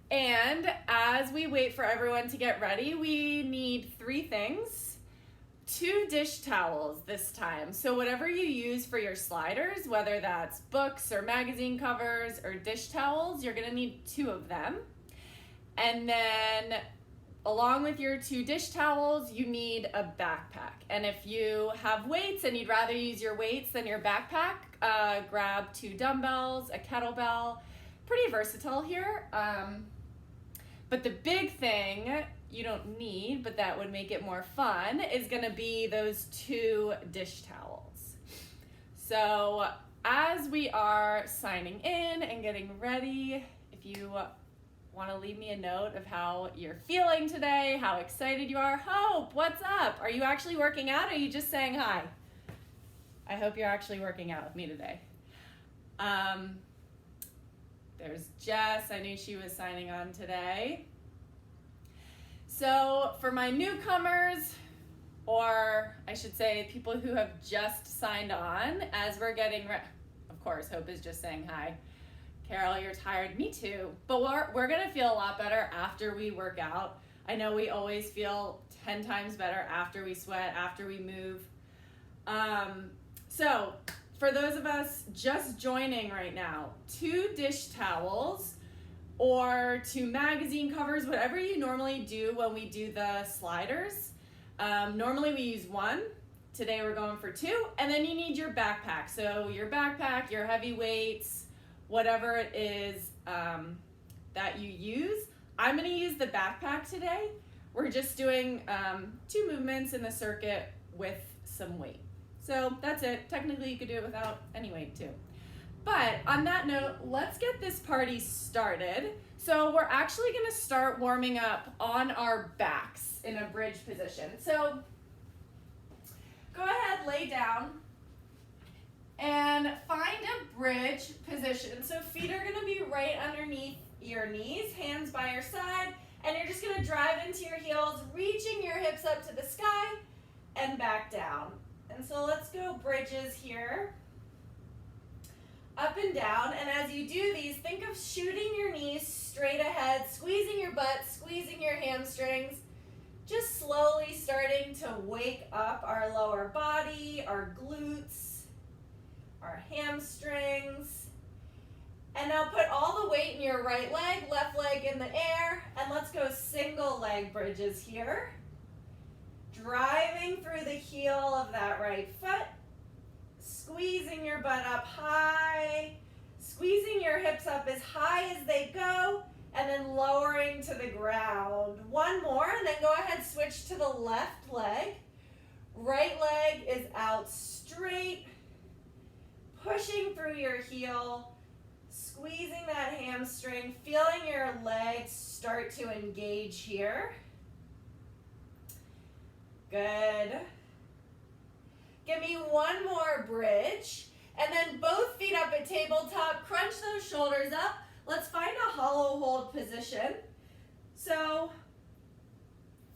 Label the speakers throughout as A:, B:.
A: And as we wait for everyone to get ready, we need 3 things. 2 dish towels this time. So whatever you use for your sliders, whether that's books or magazine covers or dish towels, you're gonna need 2 of them. And then along with your 2 dish towels, you need a backpack. And if you have weights and you'd rather use your weights than your backpack, grab 2 dumbbells, a kettlebell. Pretty versatile here. But the big thing you don't need, but that would make it more fun, is gonna be those 2 dish towels. So as we are signing in and getting ready, if you want to leave me a note of how you're feeling today, how excited you are. Hope, what's up? Are you actually working out or are you just saying hi? I hope you're actually working out with me today. There's Jess, I knew she was signing on today. So for my newcomers, or I should say people who have just signed on, as we're getting ready, of course, Hope is just saying hi. Carol, you're tired, me too. But we're gonna feel a lot better after we work out. I know we always feel 10 times better after we sweat, after we move. So for those of us just joining right now, 2 dish towels or 2 magazine covers, whatever you normally do when we do the sliders. Normally we use 1. Today we're going for 2. And then you need your backpack. So your backpack, your heavy weights, whatever it is that you use. I'm gonna use the backpack today. We're just doing 2 movements in the circuit with some weight. So that's it. Technically you could do it without any weight too. But on that note, let's get this party started. So we're actually gonna start warming up on our backs in a bridge position. So go ahead, lay down and find a bridge position. So feet are gonna be right underneath your knees, hands by your side, and you're just gonna drive into your heels, reaching your hips up to the sky and back down. And so let's go bridges here. Up and down, and as you do these, think of shooting your knees straight ahead, squeezing your butt, squeezing your hamstrings, just slowly starting to wake up our lower body, our glutes, our hamstrings. And now put all the weight in your right leg, left leg in the air, and let's go single leg bridges here. Driving through the heel of that right foot, squeezing your butt up high, squeezing your hips up as high as they go, and then lowering to the ground. 1 more, and then go ahead, switch to the left leg. Right leg is out straight, pushing through your heel, squeezing that hamstring, feeling your legs start to engage here. Good. Give me 1 more bridge, and then both feet up at tabletop, crunch those shoulders up. Let's find a hollow hold position. So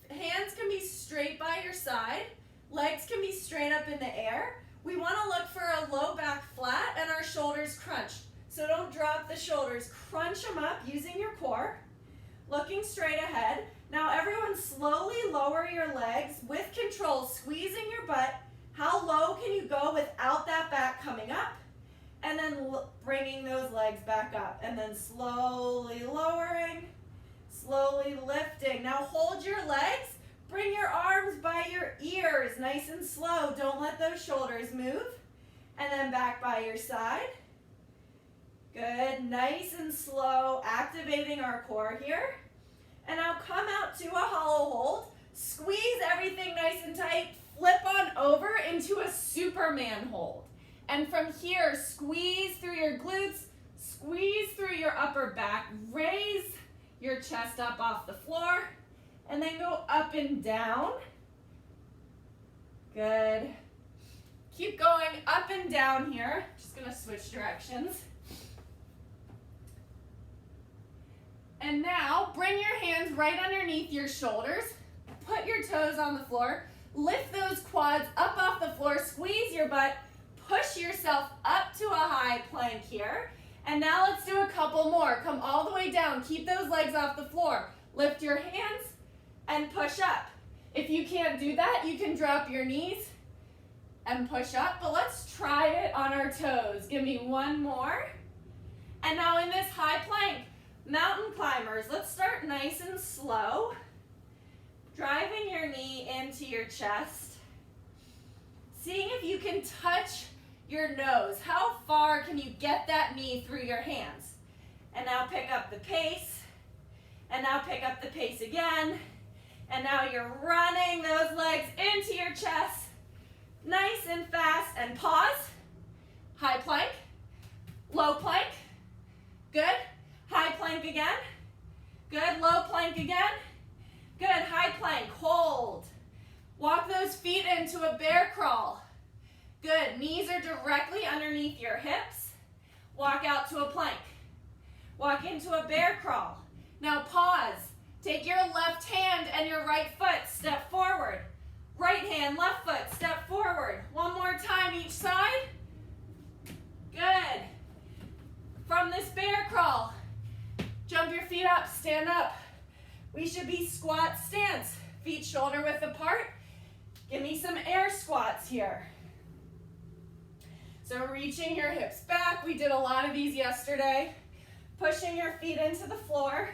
A: hands can be straight by your side, legs can be straight up in the air. We want to look for a low back flat and our shoulders crunched. So don't drop the shoulders, crunch them up using your core, looking straight ahead. Now everyone slowly lower your legs with control, squeezing your butt. How low can you go without that back coming up? And then bringing those legs back up. And then slowly lowering, slowly lifting. Now hold your legs, bring your arms by your ears, nice and slow. Don't let those shoulders move. And then back by your side. Good, nice and slow, activating our core here. And now come out to a hollow hold. Squeeze everything nice and tight. Flip on over into a Superman hold. And from here, squeeze through your glutes, squeeze through your upper back, raise your chest up off the floor, and then go up and down. Good. Keep going up and down here. Just gonna switch directions. And now bring your hands right underneath your shoulders. Put your toes on the floor. Lift those quads up off the floor. Squeeze your butt. Push yourself up to a high plank here. And now let's do a couple more. Come all the way down. Keep those legs off the floor. Lift your hands and push up. If you can't do that, you can drop your knees and push up. But let's try it on our toes. Give me one more. And now in this high plank, mountain climbers, let's start nice and slow. Driving your knee into your chest. Seeing if you can touch your nose. How far can you get that knee through your hands? And now pick up the pace. And now pick up the pace again. And now you're running those legs into your chest. Nice and fast. And pause. High plank. Low plank. Good. High plank again. Good. Low plank again. Good. High plank. Hold. Walk those feet into a bear crawl. Good. Knees are directly underneath your hips. Walk out to a plank. Walk into a bear crawl. Now pause. Take your left hand and your right foot. Step forward. Right hand, left foot. Step forward. One more time each side. Good. From this bear crawl, jump your feet up. Stand up. We should be squat stance. Feet shoulder width apart. Give me some air squats here. So reaching your hips back. We did a lot of these yesterday. Pushing your feet into the floor.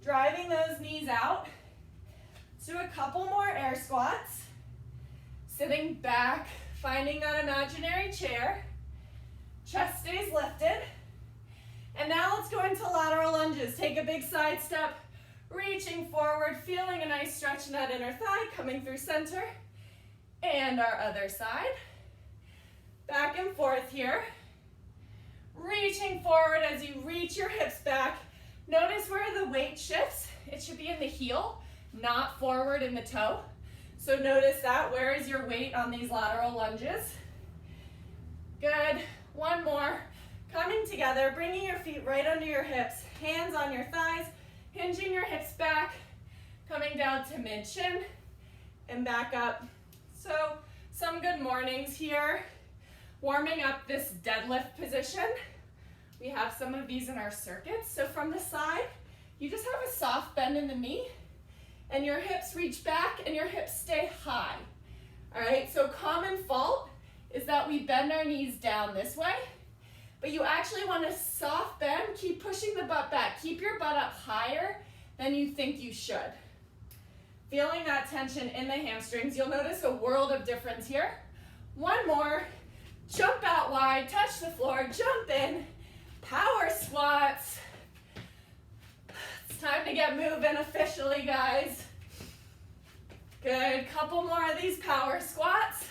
A: Driving those knees out. Let's do a couple more air squats. Sitting back, finding that imaginary chair. Chest stays lifted. And now let's go into lateral lunges. Take a big side step. Reaching forward, feeling a nice stretch in that inner thigh, coming through center. And our other side. Back and forth here. Reaching forward as you reach your hips back. Notice where the weight shifts. It should be in the heel, not forward in the toe. So notice that. Where is your weight on these lateral lunges? Good. One more. Coming together, bringing your feet right under your hips. Hands on your thighs. Hinging your hips back, coming down to mid-shin and back up. So some good mornings here. Warming up this deadlift position. We have some of these in our circuits. So from the side, you just have a soft bend in the knee and your hips reach back and your hips stay high. All right, so common fault is that we bend our knees down this way. But you actually want to soft bend, keep pushing the butt back. Keep your butt up higher than you think you should. Feeling that tension in the hamstrings, you'll notice a world of difference here. One more, jump out wide, touch the floor, jump in, power squats. It's time to get moving officially, guys. Good, couple more of these power squats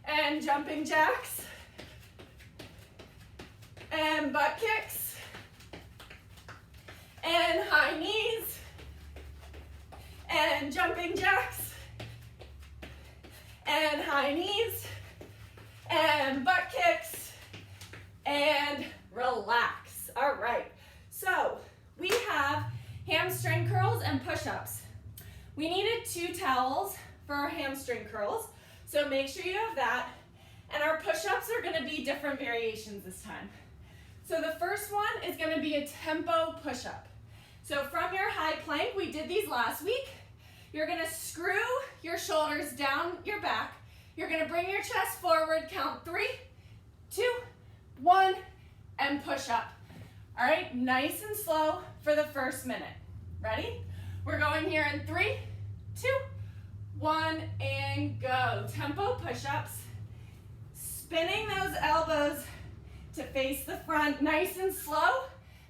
A: and jumping jacks. And butt kicks, and high knees, and jumping jacks, and high knees, and butt kicks, and relax. All right, so we have hamstring curls and push-ups. We needed 2 towels for our hamstring curls, so make sure you have that, and our push-ups are gonna be different variations this time. So the first one is going to be a tempo push-up. So from your high plank, we did these last week. You're going to screw your shoulders down your back. You're going to bring your chest forward, count 3, 2, 1, and push up. All right, nice and slow for the first minute. Ready? We're going here in 3, 2, 1, and go. Tempo push-ups. Spinning those elbows to face the front, nice and slow,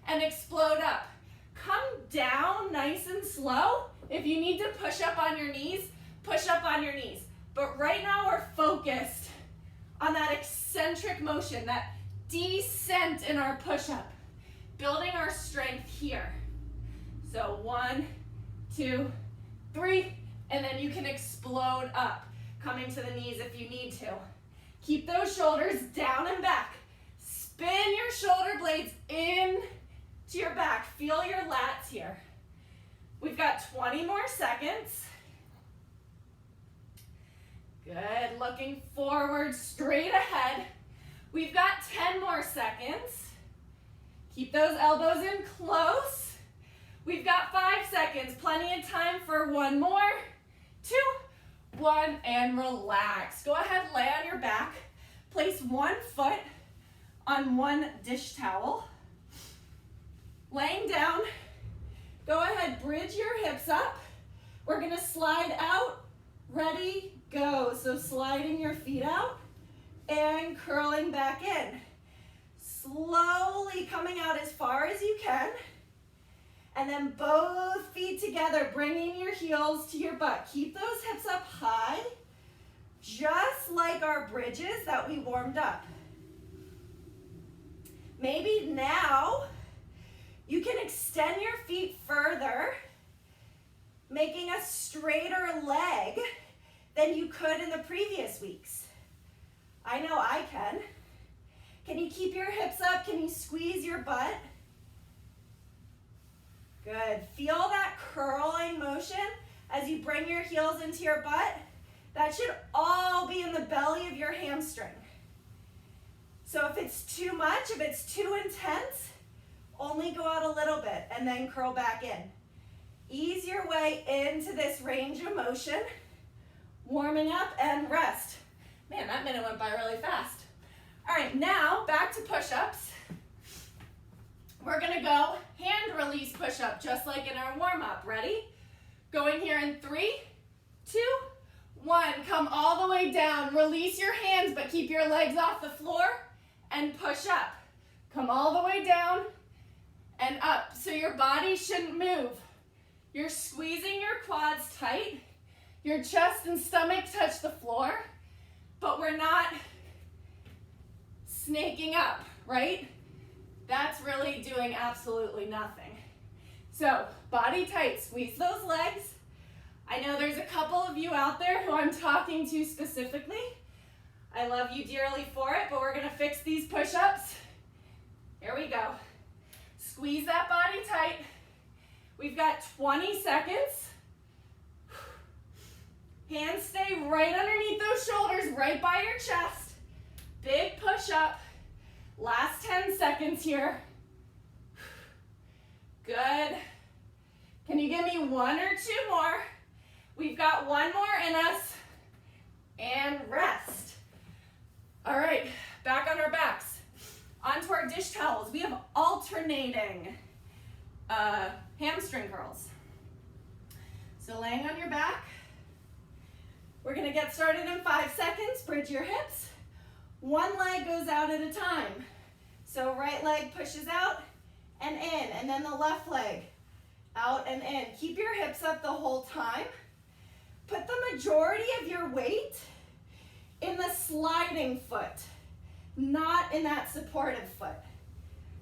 A: and explode up. Come down nice and slow. If you need to push up on your knees, push up on your knees. But right now we're focused on that eccentric motion, that descent in our push-up, building our strength here. So 1, 2, 3, and then you can explode up, coming to the knees if you need to. Keep those shoulders down and back. Spin your shoulder blades in to your back. Feel your lats here. We've got 20 more seconds. Good, looking forward, straight ahead. We've got 10 more seconds. Keep those elbows in close. We've got 5 seconds, plenty of time for one more, 2, 1, and relax. Go ahead, lay on your back. Place one foot on one dish towel. Laying down, go ahead, bridge your hips up. We're gonna slide out, ready, go. So sliding your feet out and curling back in. Slowly coming out as far as you can. And then both feet together, bringing your heels to your butt. Keep those hips up high, just like our bridges that we warmed up. Maybe now you can extend your feet further, making a straighter leg than you could in the previous weeks. I know I can. Can you keep your hips up? Can you squeeze your butt? Good. Feel that curling motion as you bring your heels into your butt. That should all be in the belly of your hamstring. So if it's too much, if it's too intense, only go out a little bit and then curl back in. Ease your way into this range of motion. Warming up and rest. Man, that minute went by really fast. All right, now back to push-ups. We're gonna go hand release push-up, just like in our warm-up. Ready? Going here in 3, 2, 1. Come all the way down. Release your hands, but keep your legs off the floor and push up. Come all the way down and up. So your body shouldn't move. You're squeezing your quads tight. Your chest and stomach touch the floor, but we're not snaking up, right? That's really doing absolutely nothing. So body tight, squeeze those legs. I know there's a couple of you out there who I'm talking to specifically. I love you dearly for it, but we're gonna fix these push-ups. Here we go. Squeeze that body tight. We've got 20 seconds. Hands stay right underneath those shoulders, right by your chest. Big push-up. Last 10 seconds here. Good. Can you give me 1 or 2 more? We've got 1 more in us. And rest. All right, back on our backs. Onto our dish towels. We have alternating hamstring curls. So laying on your back. We're gonna get started in 5 seconds. Bridge your hips. One leg goes out at a time. So right leg pushes out and in, and then the left leg out and in. Keep your hips up the whole time. Put the majority of your weight in the sliding foot, not in that supportive foot.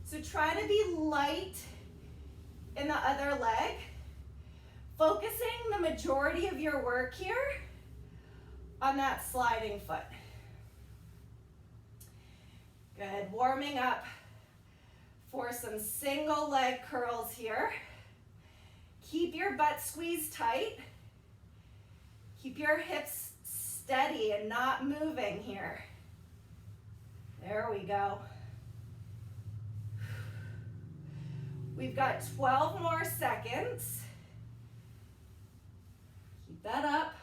A: So try to be light in the other leg, focusing the majority of your work here on that sliding foot. Good, warming up for some single leg curls here. Keep your butt squeezed tight. Keep your hips steady and not moving here. There we go. We've got 12 more seconds. Keep that up.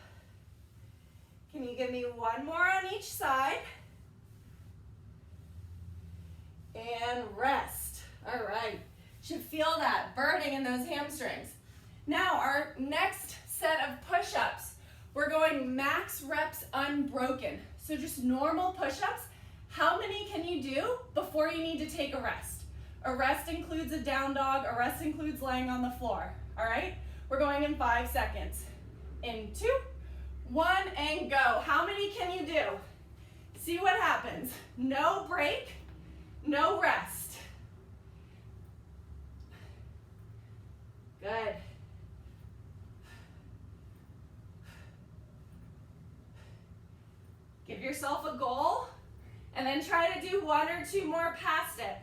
A: Can you give me 1 more on each side? And rest. All right. Should feel that burning in those hamstrings. Now our next set of push-ups, we're going max reps unbroken. So just normal push-ups. How many can you do before you need to take a rest? A rest includes a down dog. A rest includes laying on the floor. All right? We're going in 5 seconds. In 2, 1, and go. How many can you do? See what happens. No break, no rest. Good. Give yourself a goal and then try to do 1 or 2 more past it.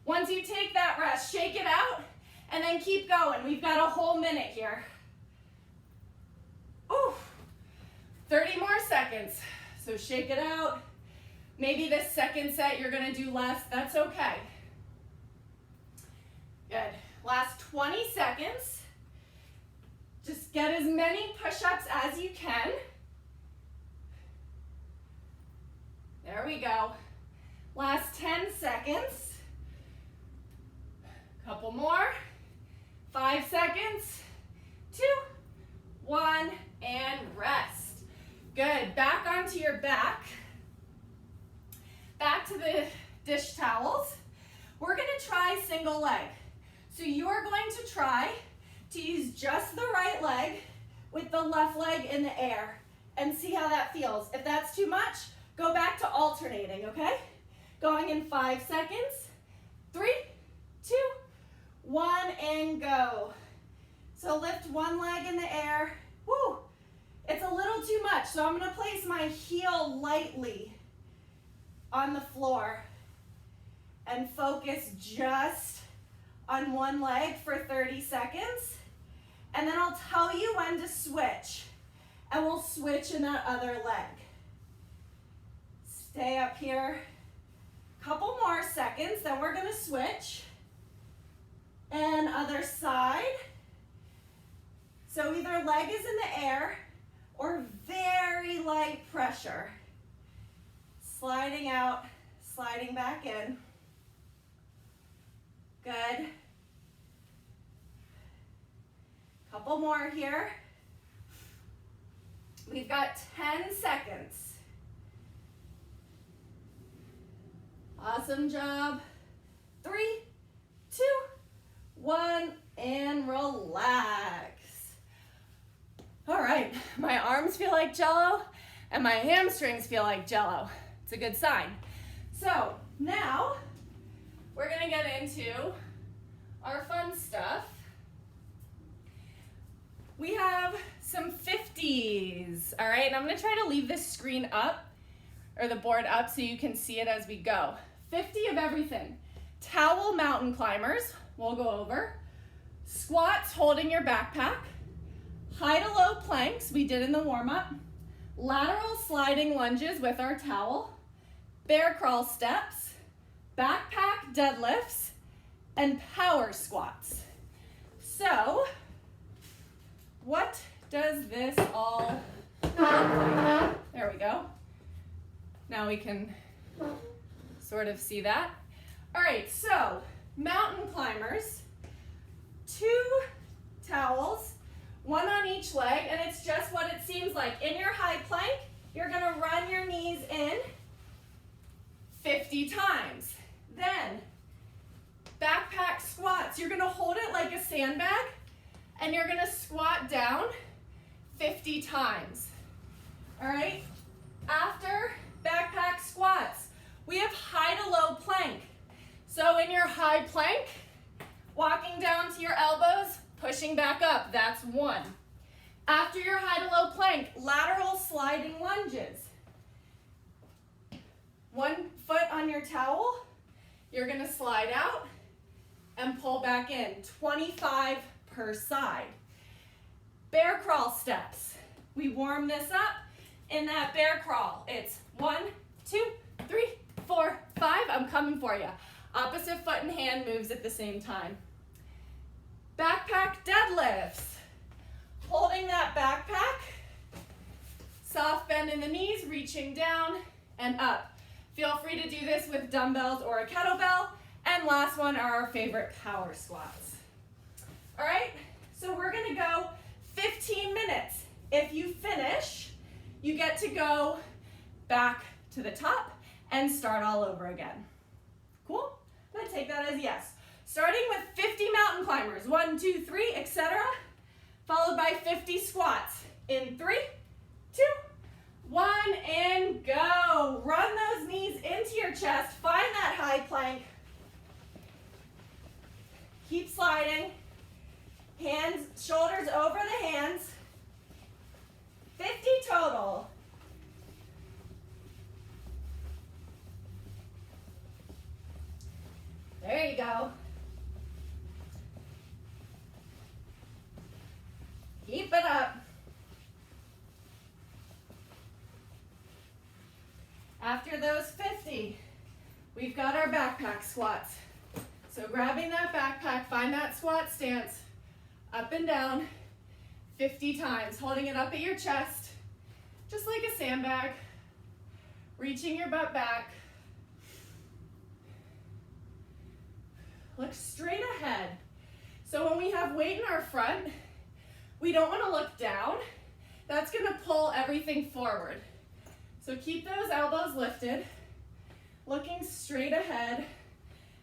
A: Once you take that rest, shake it out and then keep going. We've got a whole minute here. Ooh, 30 more seconds. So shake it out. Maybe the second set you're gonna do less, that's okay. Good, last 20 seconds. Just get as many push-ups as you can. There we go. Last 10 seconds. Couple more. 5 seconds. 2, 1, and rest. Good, back onto your back. Back to the dish towels. We're gonna try single leg. So you're going to try to use just the right leg with the left leg in the air and see how that feels. If that's too much, go back to alternating, okay? Going in 5 seconds. 3, 2, 1, and go. So lift one leg in the air. Woo! It's a little too much, so I'm gonna place my heel lightly on the floor and focus just on one leg for 30 seconds. And then I'll tell you when to switch. And we'll switch in that other leg. Stay up here. Couple more seconds, then we're gonna switch. And other side. So either leg is in the air or very light pressure. Sliding out, sliding back in. Good. Couple more here. We've got 10 seconds. Awesome job. 3, 2, 1, and relax. All right, my arms feel like Jell-O and my hamstrings feel like Jell-O. It's a good sign. So now we're gonna get into our fun stuff. We have some 50s, all right? And I'm gonna try to leave this screen up, or the board up, so you can see it as we go. 50 of everything. Towel mountain climbers, we'll go over. Squats holding your backpack. High to low planks, we did in the warm-up. Lateral sliding lunges with our towel. Bear crawl steps. Backpack deadlifts. And power squats. So, what does this all look like? There we go. Now we can sort of see that. All right, so mountain climbers, 2 towels, 1 on each leg, and it's just what it seems like. In your high plank, you're gonna run your knees in 50 times. Then, backpack squats. You're gonna hold it like a sandbag, and you're gonna squat down 50 times. All right? After backpack squats, we have high to low plank. So in your high plank, walking down to your elbows, pushing back up, that's 1. After your high to low plank, lateral sliding lunges. 1 foot on your towel, you're gonna slide out and pull back in, 25 per side. Bear crawl steps. We warm this up in that bear crawl. It's 1, 2, 3, 4, 5. I'm coming for you. Opposite foot and hand moves at the same time. Backpack deadlifts. Holding that backpack. Soft bend in the knees, reaching down and up. Feel free to do this with dumbbells or a kettlebell. And last one are our favorite power squats. All right, so we're gonna go 15 minutes. If you finish, you get to go back to the top and start all over again. Cool? I'm gonna take that as yes. Starting with 50 mountain climbers, 1, 2, 3, etc. Followed by 50 squats in 3, 2, 1, and go. Run those knees into your chest. Find that high plank. Keep sliding. Hands, shoulders over the hands. 50 total. There you go. Keep it up. After those 50, we've got our backpack squats. So grabbing that backpack, find that squat stance, up and down, 50 times, holding it up at your chest, just like a sandbag, reaching your butt back. Look straight ahead. So when we have weight in our front, we don't want to look down. That's going to pull everything forward. So keep those elbows lifted, looking straight ahead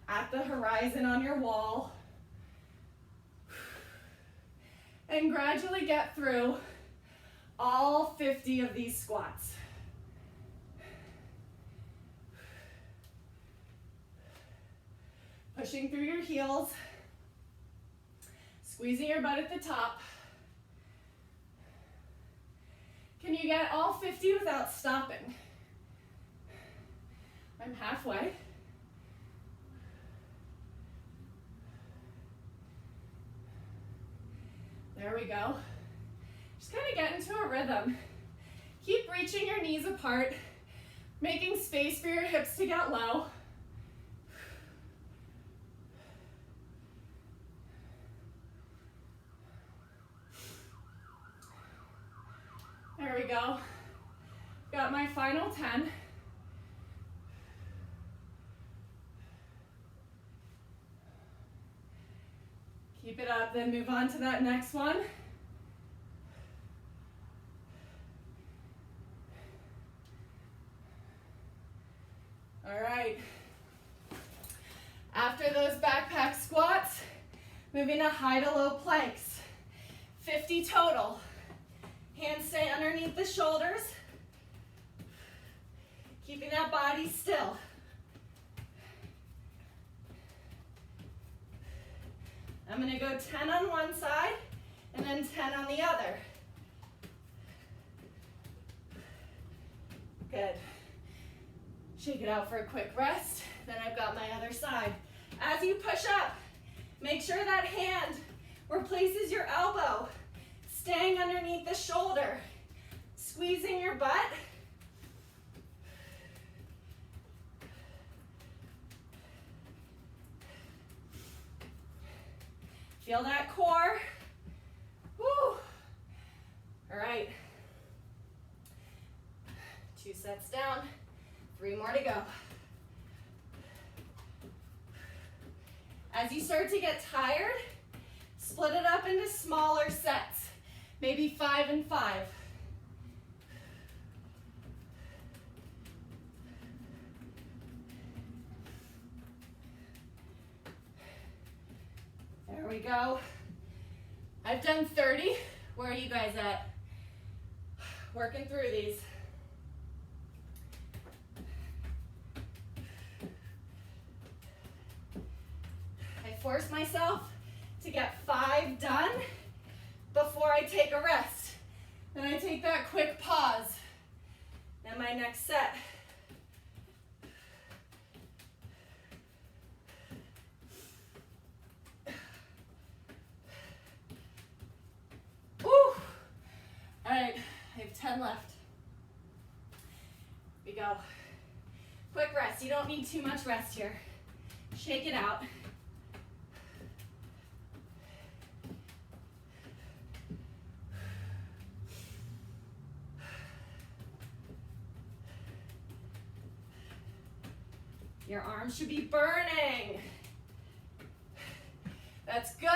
A: at the horizon on your wall. And gradually get through all 50 of these squats. Pushing through your heels, squeezing your butt at the top. Can you get all 50 without stopping? I'm halfway. There we go. Just kind of get into a rhythm. Keep reaching your knees apart, making space for your hips to get low. There we go. Got my final 10. Keep it up, then move on to that next one. All right. After those backpack squats, moving to high to low planks. 50 total. Hands stay underneath the shoulders. Keeping that body still. I'm going to go 10 on one side and then 10 on the other. Good. Shake it out for a quick rest. Then I've got my other side. As you push up, make sure that hand replaces your elbow, staying underneath the shoulder, squeezing your butt. Feel that core. Woo. All right. 2 sets down, 3 more to go. As you start to get tired, split it up into smaller sets, maybe 5 and 5. There we go. I've done 30. Where are you guys at? Working through these. I force myself to get 5 done before I take a rest. Then I take that quick pause. And my next set. Woo! All right, I have 10 left. Here we go. Quick rest. You don't need too much rest here. Shake it out. Your arms should be burning. That's good.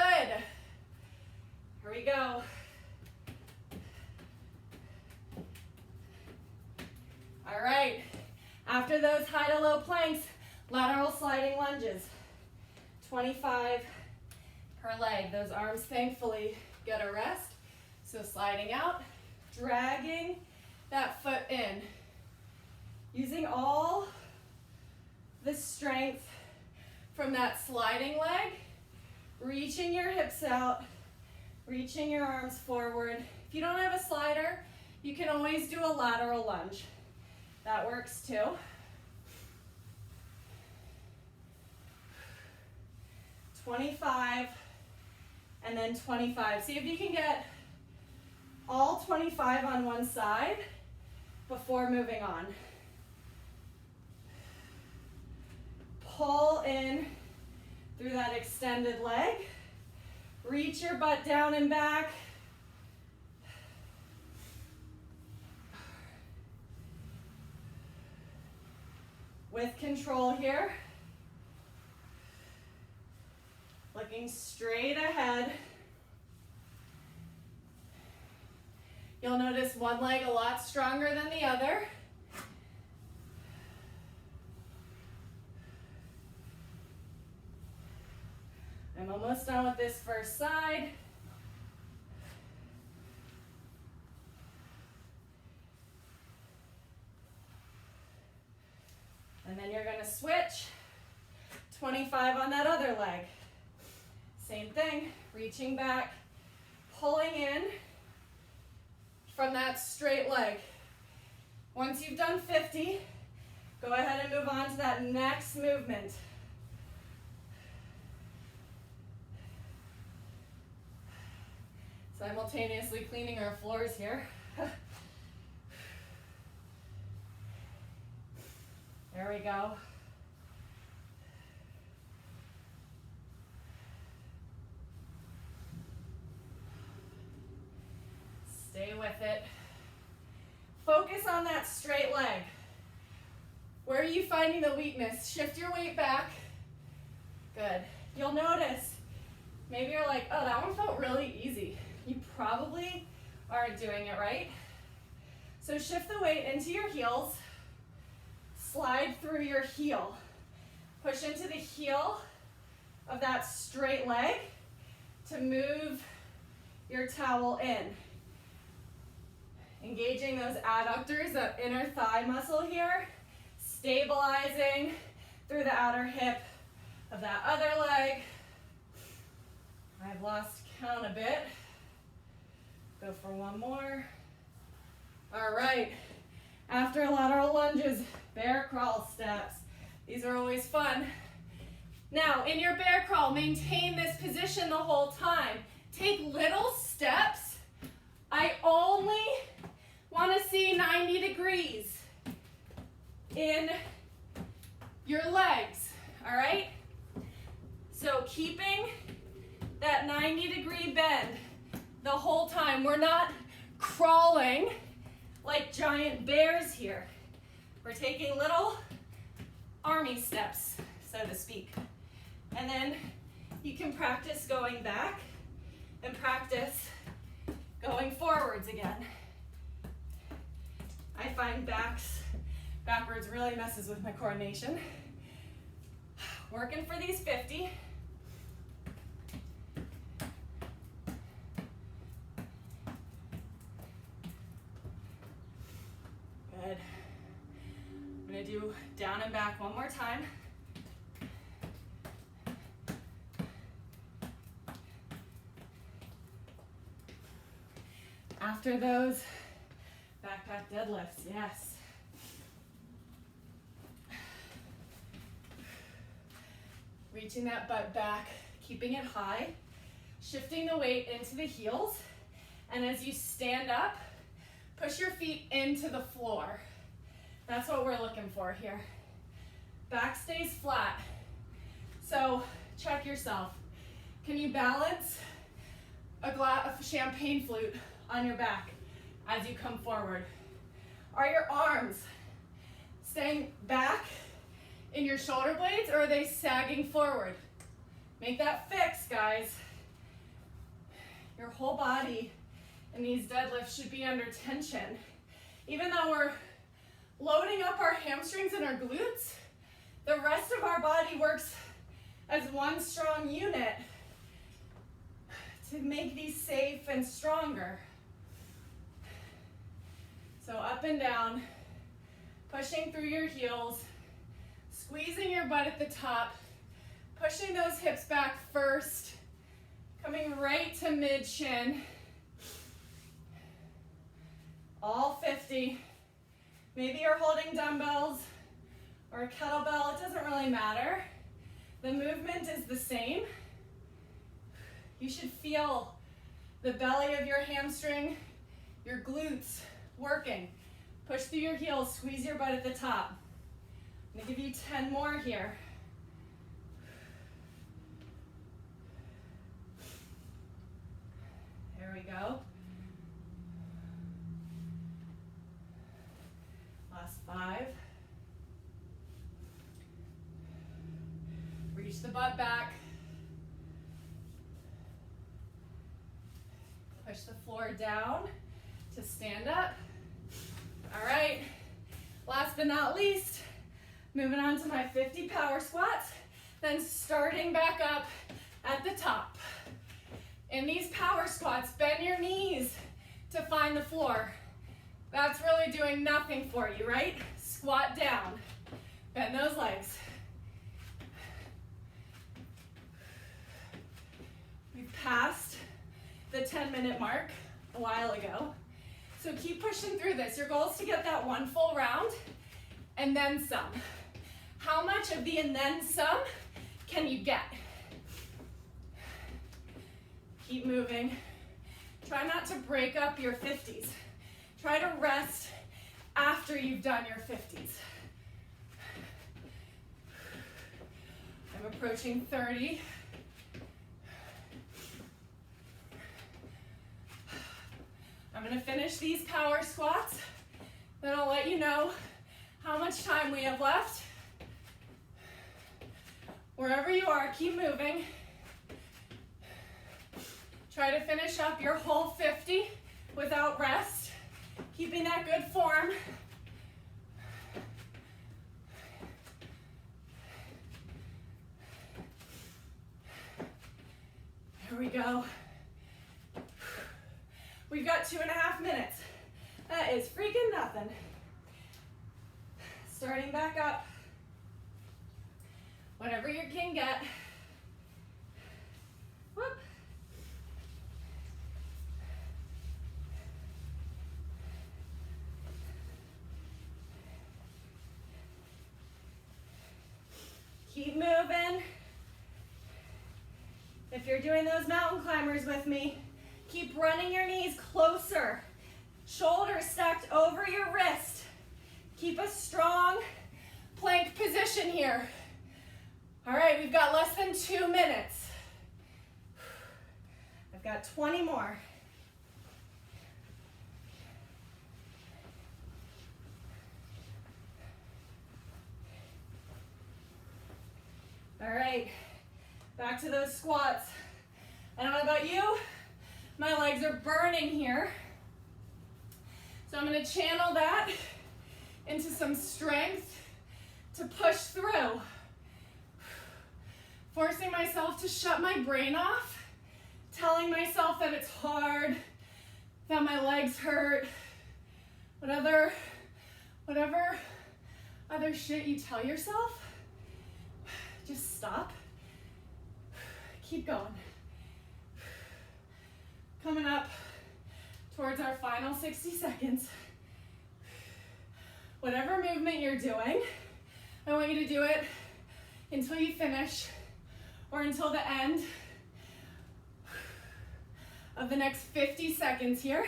A: Here we go. All right. After those high to low planks, lateral sliding lunges. 25 per leg. Those arms thankfully get a rest. So sliding out, dragging that foot in. Using all the strength from that sliding leg, reaching your hips out, reaching your arms forward. If you don't have a slider, you can always do a lateral lunge. That works too. $25 and then 25. See if you can get all 25 on one side before moving on. pull in through that extended leg. Reach your butt down and back. With control here. Looking straight ahead. You'll notice one leg a lot stronger than the other. I'm almost done with this first side. And then you're going to switch 25 on that other leg. Same thing, reaching back, pulling in from that straight leg. Once you've done 50, go ahead and move on to that next movement. Simultaneously cleaning our floors here. There we go. Stay with it. Focus on that straight leg. Where are you finding the weakness? Shift your weight back. Good. You'll notice, maybe you're like, oh, that one felt really easy. You probably aren't doing it right. So shift the weight into your heels. Slide through your heel. Push into the heel of that straight leg to move your towel in. Engaging those adductors, that inner thigh muscle here. Stabilizing through the outer hip of that other leg. I've lost count a bit. Go for one more. All right. After lateral lunges, bear crawl steps. These are always fun. Now, in your bear crawl, maintain this position the whole time. Take little steps. I only want to see 90 degrees in your legs, all right? So keeping that 90-degree bend the whole time. We're not crawling like giant bears here. We're taking little army steps, so to speak. And then you can practice going back and practice going forwards again. I find backwards really messes with my coordination. Working for these 50. Good. I'm going to do down and back one more time. After those, backpack deadlifts, yes. Reaching that butt back, keeping it high, shifting the weight into the heels, and as you stand up, push your feet into the floor. That's what we're looking for here. Back stays flat. So check yourself. Can you balance a glass of champagne flute on your back as you come forward? Are your arms staying back in your shoulder blades, or are they sagging forward? Make that fix, guys. Your whole body in these deadlifts should be under tension. Even though we're loading up our hamstrings and our glutes, the rest of our body works as one strong unit to make these safe and stronger. So up and down, pushing through your heels, squeezing your butt at the top, pushing those hips back first, coming right to mid-shin. All 50. Maybe you're holding dumbbells or a kettlebell, it doesn't really matter. The movement is the same. You should feel the belly of your hamstring, your glutes working. Push through your heels, squeeze your butt at the top. I'm gonna give you 10 more here. Last 5. Reach the butt back. Push the floor down to stand up. All right, last but not least, moving on to my 50 power squats, then starting back up at the top. In these power squats, bend your knees to find the floor. That's really doing nothing for you, right? Squat down, bend those legs. We've passed the 10-minute mark a while ago. So keep pushing through this. Your goal is to get that one full round and then some. How much of the and then some can you get? Keep moving. Try not to break up your 50s. Try to rest after you've done your 50s. I'm approaching 30. I'm gonna finish these power squats, then I'll let you know how much time we have left. Wherever you are, keep moving. Try to finish up your whole 50 without rest, keeping that good form. Here we go. We've got 2.5 minutes. That is freaking nothing. Starting back up. Whatever you can get. Whoop. Keep moving. If you're doing those mountain climbers with me, keep running your knees closer. Shoulders stacked over your wrist. Keep a strong plank position here. All right, we've got less than 2 minutes. I've got 20 more. All right, back to those squats. I don't know about you, my legs are burning here. So I'm gonna channel that into some strength to push through. Forcing myself to shut my brain off, telling myself that it's hard, that my legs hurt, whatever other shit you tell yourself, just stop. Keep going. Coming up towards our final 60 seconds. Whatever movement you're doing, I want you to do it until you finish or until the end of the next 50 seconds here.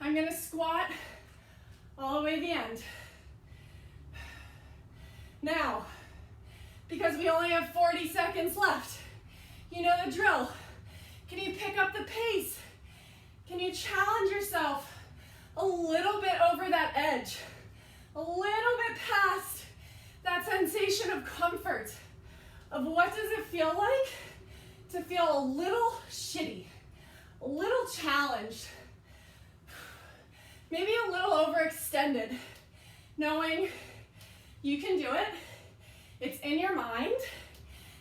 A: I'm gonna squat all the way to the end. Now, because we only have 40 seconds left, you know the drill. Can you pick up the pace? Can you challenge yourself a little bit over that edge? A little bit past that sensation of comfort, of what does it feel like to feel a little shitty, a little challenged, maybe a little overextended, knowing you can do it, it's in your mind,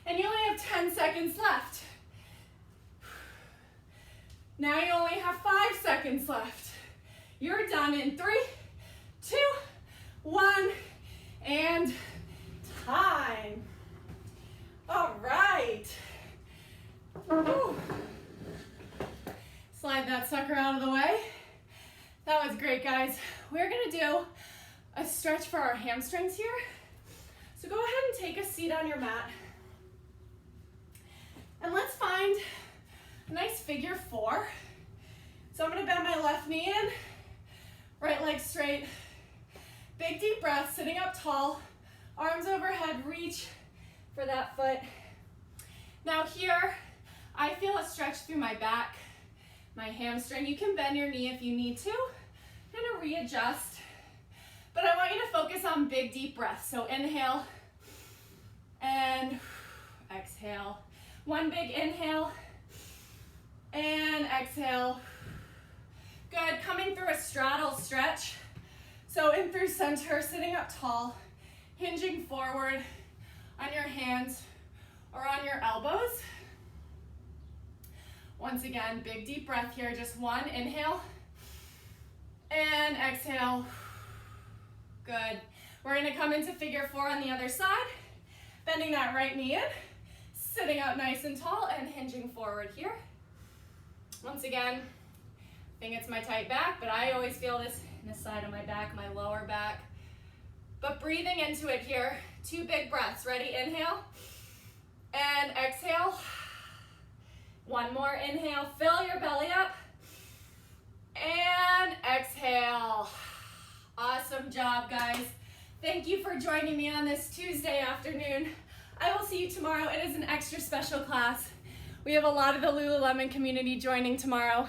A: and you only have 10 seconds left. Now you only have 5 seconds left. You're done in 3, 2, 1, and time. All right. Whew. Slide that sucker out of the way. That was great, guys. We're gonna do a stretch for our hamstrings here. So go ahead and take a seat on your mat. And let's find a nice figure 4. So I'm gonna bend my left knee in, right leg straight. Big deep breath, sitting up tall, arms overhead, reach for that foot. Now here, I feel a stretch through my back, my hamstring. You can bend your knee if you need to, kind of readjust. But I want you to focus on big, deep breaths. So inhale and exhale. One big inhale and exhale. Good, coming through a straddle stretch. So in through center, sitting up tall, hinging forward on your hands or on your elbows. Once again, big deep breath here, just one inhale and exhale. Good. We're gonna come into figure four on the other side, bending that right knee in, sitting up nice and tall and hinging forward here. Once again, I think it's my tight back, but I always feel this in the side of my back, my lower back. But breathing into it here, two big breaths. Ready? Inhale and exhale. One more inhale, fill your belly up and exhale. Awesome job, guys. Thank you for joining me on this Tuesday afternoon. I will see you tomorrow. It is an extra special class. We have a lot of the Lululemon community joining tomorrow.